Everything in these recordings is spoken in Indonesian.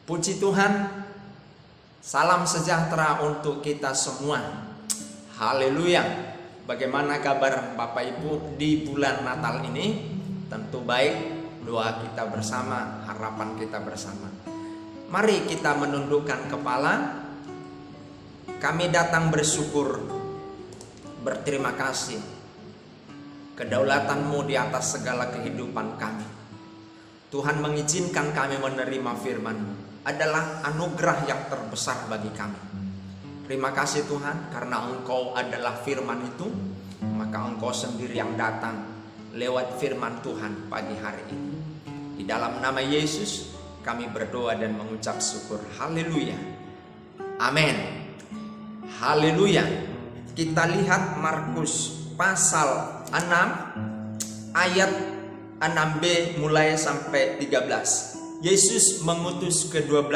Puji Tuhan, salam sejahtera untuk kita semua. Haleluya. Bagaimana kabar Bapak Ibu di bulan Natal ini? Tentu baik. Doa kita bersama, harapan kita bersama. Mari kita menundukkan kepala. Kami datang bersyukur, berterima kasih. Kedaulatan-Mu di atas segala kehidupan kami. Tuhan mengizinkan kami menerima firman-Mu adalah anugerah yang terbesar bagi kami. Terima kasih Tuhan, karena Engkau adalah firman itu, maka Engkau sendiri yang datang lewat firman Tuhan pagi hari ini. Di dalam nama Yesus kami berdoa dan mengucap syukur. Haleluya. Amin. Haleluya. Kita lihat Markus pasal 6 ayat 6b mulai sampai 13. Yesus mengutus ke-12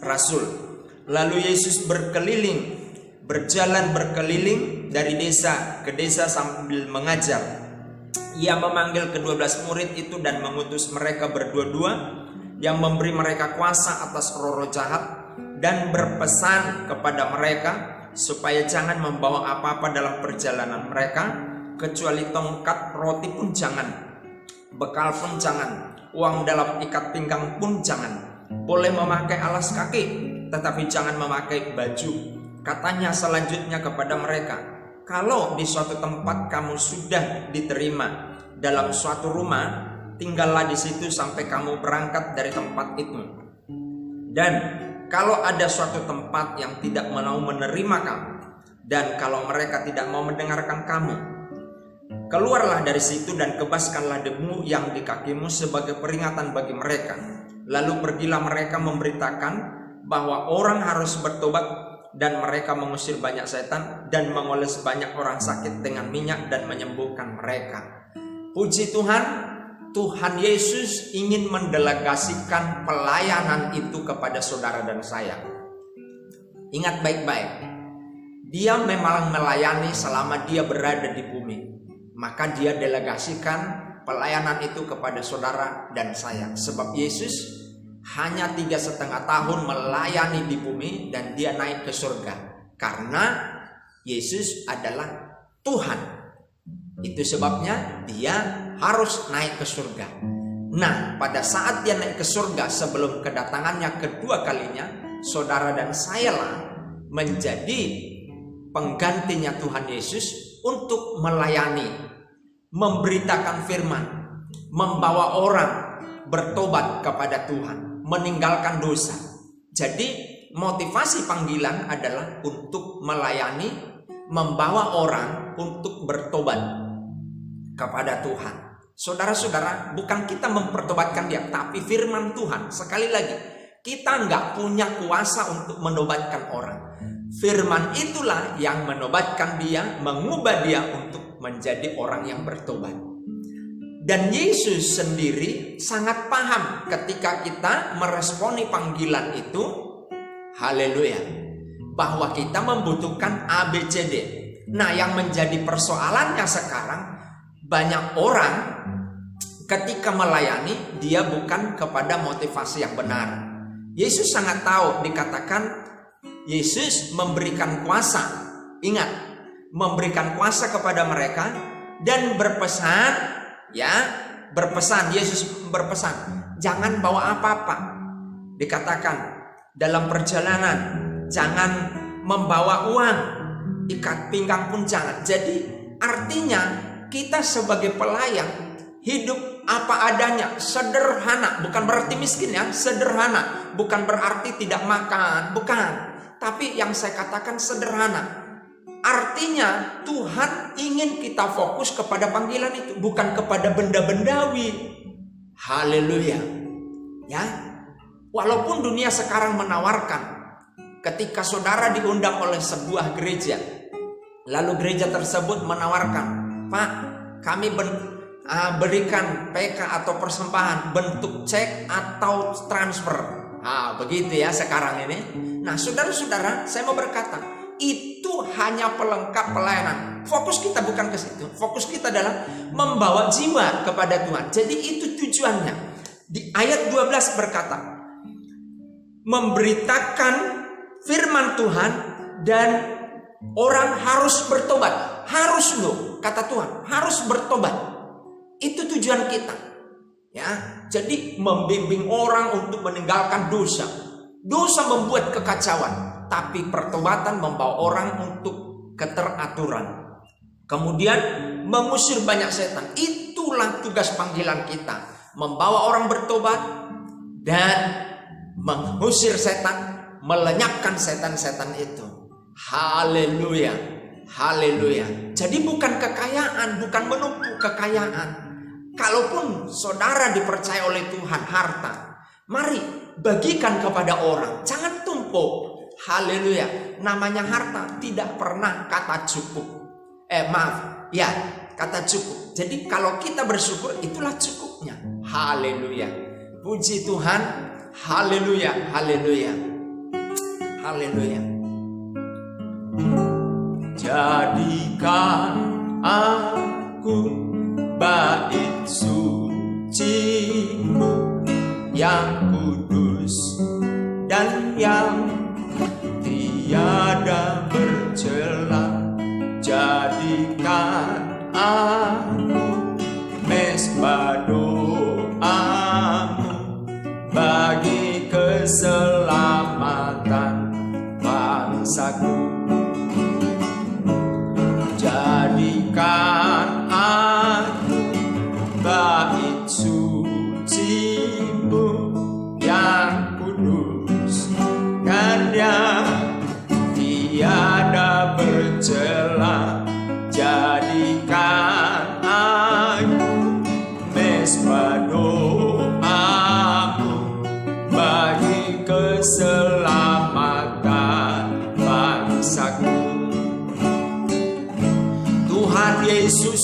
rasul. Lalu Yesus berjalan berkeliling dari desa ke desa sambil mengajar. Ia memanggil ke-12 murid itu dan mengutus mereka berdua-dua, yang memberi mereka kuasa atas roh-roh jahat, dan berpesan kepada mereka supaya jangan membawa apa-apa dalam perjalanan mereka, kecuali tongkat roti pun jangan, bekal pun jangan, uang dalam ikat pinggang pun jangan. Boleh memakai alas kaki, tetapi jangan memakai baju. Katanya selanjutnya kepada mereka, kalau di suatu tempat kamu sudah diterima dalam suatu rumah, tinggallah di situ sampai kamu berangkat dari tempat itu. Dan kalau ada suatu tempat yang tidak mau menerima kamu, dan kalau mereka tidak mau mendengarkan kamu, keluarlah dari situ dan kebaskanlah debu yang di kakimu sebagai peringatan bagi mereka. Lalu pergilah mereka memberitakan bahwa orang harus bertobat, dan mereka mengusir banyak setan dan mengoles banyak orang sakit dengan minyak dan menyembuhkan mereka. Puji Tuhan, Tuhan Yesus ingin mendelegasikan pelayanan itu kepada saudara dan saya. Ingat baik-baik, Dia memang melayani selama Dia berada di bumi. Maka Dia delegasikan pelayanan itu kepada saudara dan saya. Sebab Yesus hanya 3,5 tahun melayani di bumi dan Dia naik ke surga. Karena Yesus adalah Tuhan. Itu sebabnya Dia harus naik ke surga. Nah, pada saat Dia naik ke surga sebelum kedatangannya kedua kalinya, saudara dan saya lah menjadi penggantinya Tuhan Yesus untuk melayani, memberitakan firman, membawa orang bertobat kepada Tuhan, meninggalkan dosa. Jadi motivasi panggilan adalah untuk melayani, membawa orang untuk bertobat kepada Tuhan. Saudara-saudara, bukan kita mempertobatkan dia, tapi firman Tuhan. Sekali lagi, kita nggak punya kuasa untuk menobatkan orang. Firman itulah yang menobatkan dia, mengubah dia untuk menjadi orang yang bertobat. Dan Yesus sendiri sangat paham ketika kita meresponi panggilan itu. Haleluya. Bahwa kita membutuhkan ABCD. Nah, yang menjadi persoalannya sekarang, banyak orang ketika melayani, dia bukan kepada motivasi yang benar. Yesus sangat tahu, dikatakan Yesus memberikan kuasa. Ingat, memberikan kuasa kepada mereka dan berpesan, Yesus berpesan, jangan bawa apa-apa. Dikatakan dalam perjalanan, jangan membawa uang, ikat pinggang pun jangan. Jadi artinya kita sebagai pelayan hidup apa adanya, sederhana. Bukan berarti miskin ya, sederhana. Bukan berarti tidak makan, bukan. Tapi yang saya katakan sederhana. Artinya Tuhan ingin kita fokus kepada panggilan itu, bukan kepada benda-bendawi. Haleluya. Ya. Walaupun dunia sekarang menawarkan, ketika saudara diundang oleh sebuah gereja, lalu gereja tersebut menawarkan, Pak, kami berikan PK atau persembahan bentuk cek atau transfer. Begitu ya sekarang ini. Nah, saudara-saudara, saya mau berkata, itu hanya pelengkap pelayanan. Fokus kita bukan ke situ. Fokus kita adalah membawa jiwa kepada Tuhan. Jadi itu tujuannya. Di ayat 12 berkata, memberitakan firman Tuhan dan orang harus bertobat. Harus loh, kata Tuhan, harus bertobat. Itu tujuan kita. Ya, jadi membimbing orang untuk meninggalkan dosa. Dosa membuat kekacauan, tapi pertobatan membawa orang untuk keteraturan. Kemudian mengusir banyak setan. Itulah tugas panggilan kita, membawa orang bertobat dan mengusir setan, melenyapkan setan-setan itu. Haleluya, haleluya. Jadi bukan kekayaan, bukan menumpuk kekayaan. Kalaupun saudara dipercaya oleh Tuhan harta, mari bagikan kepada orang, jangan tumpuk. Haleluya. Namanya harta tidak pernah kata cukup. Kata cukup. Jadi kalau kita bersyukur, itulah cukupnya. Haleluya. Puji Tuhan. Haleluya, haleluya, haleluya. Jadikan aku bait suci-Mu yang kudus dan yang tiada bercela. Jadikan aku mezbah doa-Mu bagi keselamatan bangsaku. Jadikan aku bait suci-Mu yang kudus dan yang tiada bercela. Jadikan aku mezbah doa-Mu bagi keselamatan bangsaku. Tuhan Yesus,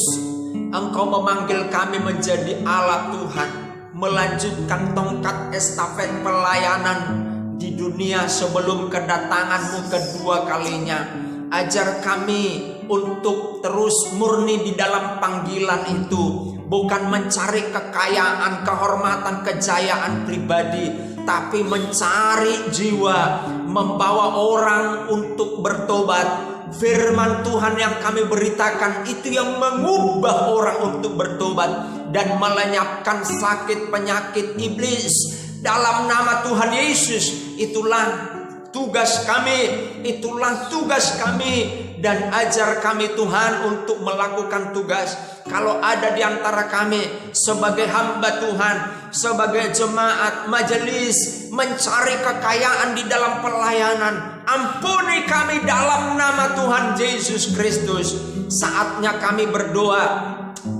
Engkau memanggil kami menjadi alat Tuhan, melanjutkan tongkat estafet pelayanan di dunia sebelum kedatangan-Mu kedua kalinya. Ajar kami untuk terus murni di dalam panggilan itu, bukan mencari kekayaan, kehormatan, kejayaan pribadi, tapi mencari jiwa, membawa orang untuk bertobat. Firman Tuhan yang kami beritakan itu yang mengubah orang untuk bertobat dan melenyapkan sakit penyakit iblis dalam nama Tuhan Yesus. Itulah tugas kami, itulah tugas kami. Dan ajar kami Tuhan untuk melakukan tugas. Kalau ada di antara kami sebagai hamba Tuhan, sebagai jemaat majelis mencari kekayaan di dalam pelayanan, ampuni kami dalam nama Tuhan Yesus Kristus. Saatnya kami berdoa,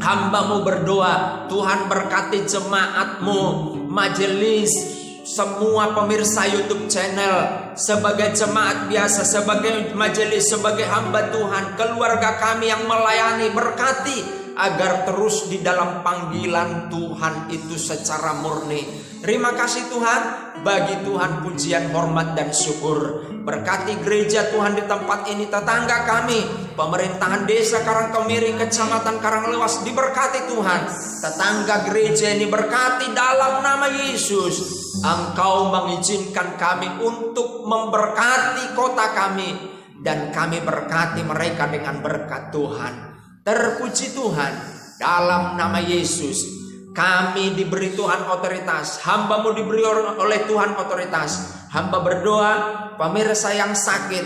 hamba-Mu berdoa, Tuhan berkati jemaat-Mu, majelis, semua pemirsa YouTube channel, sebagai jemaat biasa, sebagai majelis, sebagai hamba Tuhan, keluarga kami yang melayani, berkati agar terus di dalam panggilan Tuhan itu secara murni. Terima kasih Tuhan, bagi Tuhan pujian, hormat dan syukur. Berkati gereja Tuhan di tempat ini, tetangga kami, pemerintahan desa Karangkemiri, kecamatan Karanglewas, diberkati Tuhan. Tetangga gereja ini berkati dalam nama Yesus. Engkau mengizinkan kami untuk memberkati kota kami, dan kami berkati mereka dengan berkat Tuhan. Terpuji Tuhan, dalam nama Yesus. Kami diberi Tuhan otoritas, hamba-Mu diberi oleh Tuhan otoritas. Hamba berdoa, pemirsa yang sakit,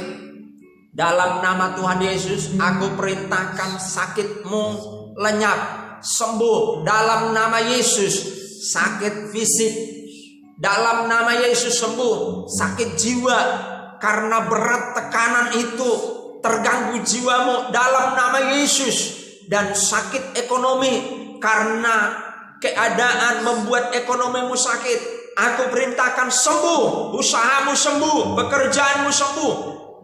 dalam nama Tuhan Yesus, aku perintahkan sakit-Mu lenyap, sembuh dalam nama Yesus. Sakit fisik, dalam nama Yesus sembuh. Sakit jiwa, karena berat tekanan itu terganggu jiwamu, dalam nama Yesus. Dan sakit ekonomi, karena keadaan membuat ekonomimu sakit, aku perintahkan sembuh. Usahamu sembuh, pekerjaanmu sembuh,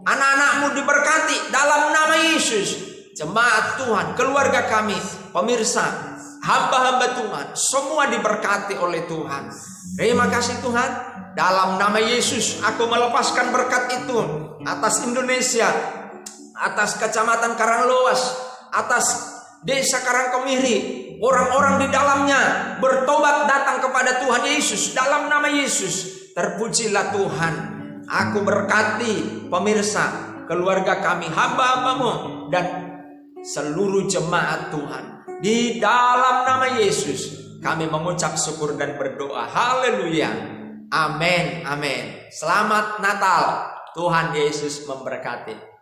anak-anakmu diberkati dalam nama Yesus. Jemaat Tuhan, keluarga kami, pemirsa, hamba-hamba Tuhan, semua diberkati oleh Tuhan. Terima kasih Tuhan. Dalam nama Yesus aku melepaskan berkat itu atas Indonesia, atas kecamatan Karanglewas, atas desa Karangkemiri, orang-orang di dalamnya bertobat datang kepada Tuhan Yesus dalam nama Yesus. Terpujilah Tuhan. Aku berkati pemirsa, keluarga kami, hamba-hambamu, dan seluruh jemaat Tuhan. Di dalam nama Yesus kami mengucap syukur dan berdoa. Haleluya. Amin. Amin. Selamat Natal. Tuhan Yesus memberkati.